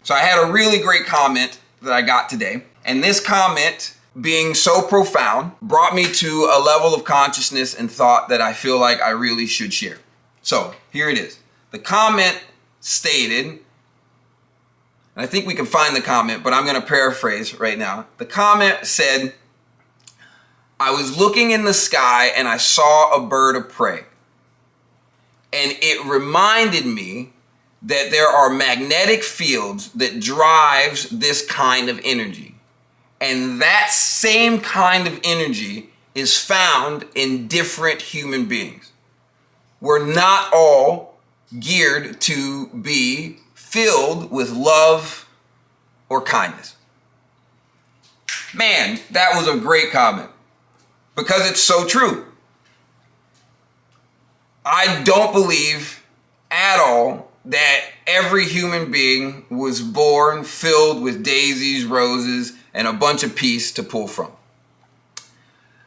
So I had a really great comment that I got today. And this comment, being so profound, brought me to a level of consciousness and thought that I feel like I really should share. So here it is. The comment stated, and I think we can find the comment, but I'm going to paraphrase right now. The comment said, I was looking in the sky and I saw a bird of prey. And it reminded me that there are magnetic fields that drives this kind of energy. And that same kind of energy is found in different human beings. We're not all geared to be filled with love or kindness. Man, that was a great comment because it's so true. I don't believe at all that every human being was born filled with daisies, roses, and a bunch of peace to pull from.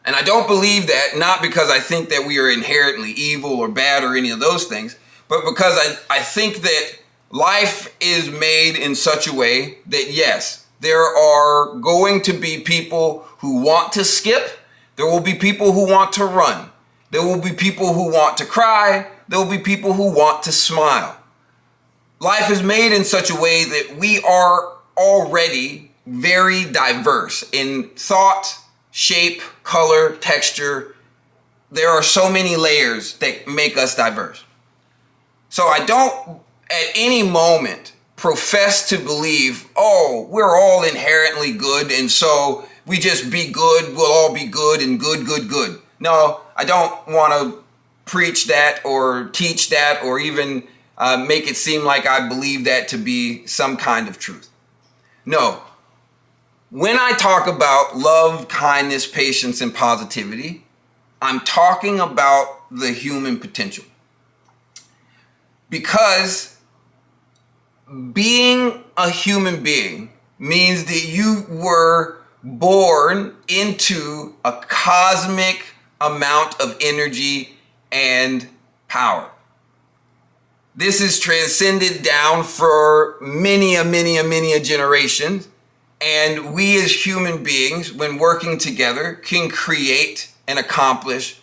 And I don't believe that, not because I think that we are inherently evil or bad or any of those things, but because I think that life is made in such a way that, yes, there are going to be people who want to skip. There will be people who want to run. There will be people who want to cry. There will be people who want to smile. Life is made in such a way that we are already very diverse in thought, shape, color, texture. There are so many layers that make us diverse. So I don't at any moment profess to believe, oh, we're all inherently good and so we just be good, we'll all be good and good, good, good. No, I don't want to preach that or teach that or even make it seem like I believe that to be some kind of truth. No. When I talk about love, kindness, patience, and positivity, I'm talking about the human potential. Because being a human being means that you were born into a cosmic amount of energy and power. This is transcended down for many a generations. And we as human beings, when working together, can create and accomplish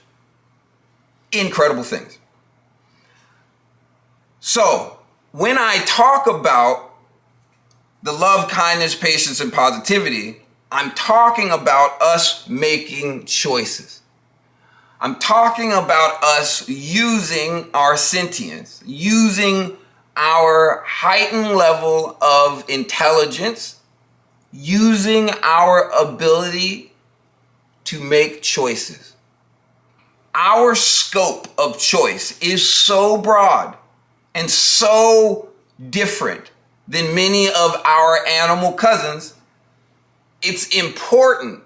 incredible things. So when I talk about the love, kindness, patience, and positivity, I'm talking about us making choices. I'm talking about us using our sentience, using our heightened level of intelligence, using our ability to make choices. Our scope of choice is so broad and so different than many of our animal cousins. It's important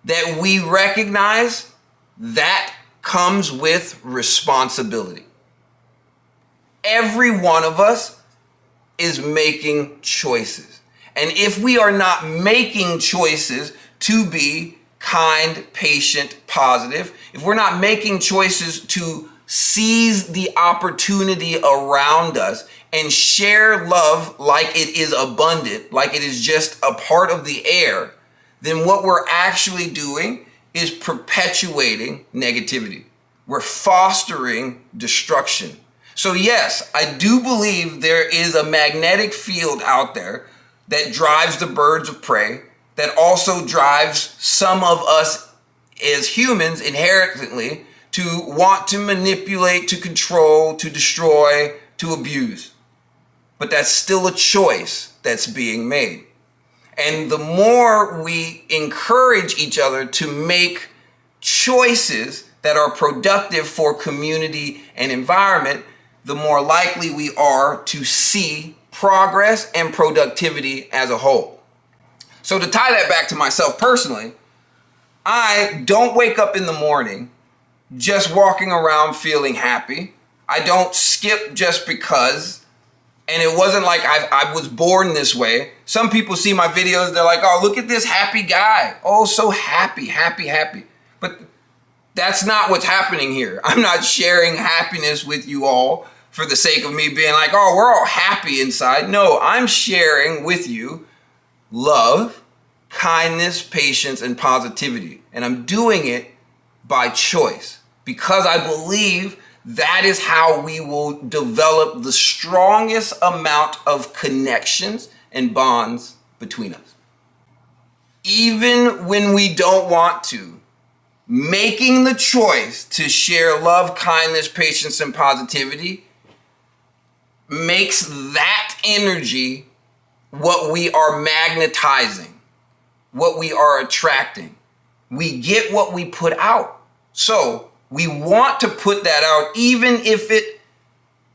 that we recognize that comes with responsibility. Every one of us is making choices. And if we are not making choices to be kind, patient, positive, if we're not making choices to seize the opportunity around us and share love like it is abundant, like it is just a part of the air, then what we're actually doing is perpetuating negativity. We're fostering destruction. So yes, I do believe there is a magnetic field out there that drives the birds of prey, that also drives some of us as humans inherently to want to manipulate, to control, to destroy, to abuse. But that's still a choice that's being made. And the more we encourage each other to make choices that are productive for community and environment, the more likely we are to see progress and productivity as a whole. So to tie that back to myself personally, I don't wake up in the morning just walking around feeling happy. I don't skip just because. And it wasn't like I was born this way. Some people see my videos, they're like, oh, look at this happy guy. Oh, so happy, happy, happy. But that's not what's happening here. I'm not sharing happiness with you all for the sake of me being like, oh, we're all happy inside. No, I'm sharing with you love, kindness, patience, and positivity. And I'm doing it by choice because I believe that is how we will develop the strongest amount of connections and bonds between us. Even when we don't want to, making the choice to share love, kindness, patience, and positivity makes that energy what we are magnetizing, what we are attracting. We get what we put out. So we want to put that out even if it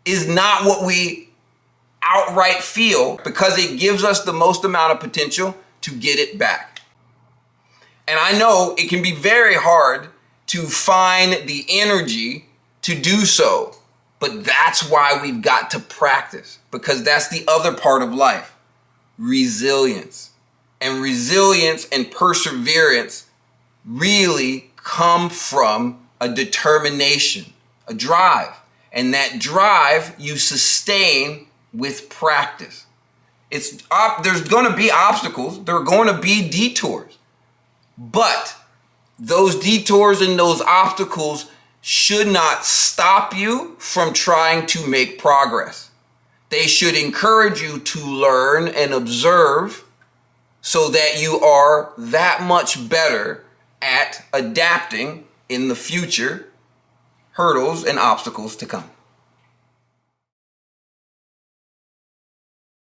is not what we outright feel, because it gives us the most amount of potential to get it back. And I know it can be very hard to find the energy to do so, but that's why we've got to practice, because that's the other part of life, resilience. And resilience and perseverance really come from a determination, a drive. And that drive you sustain with practice. There's going to be obstacles. There are going to be detours. But those detours and those obstacles should not stop you from trying to make progress. They should encourage you to learn and observe so that you are that much better at adapting in the future hurdles and obstacles to come.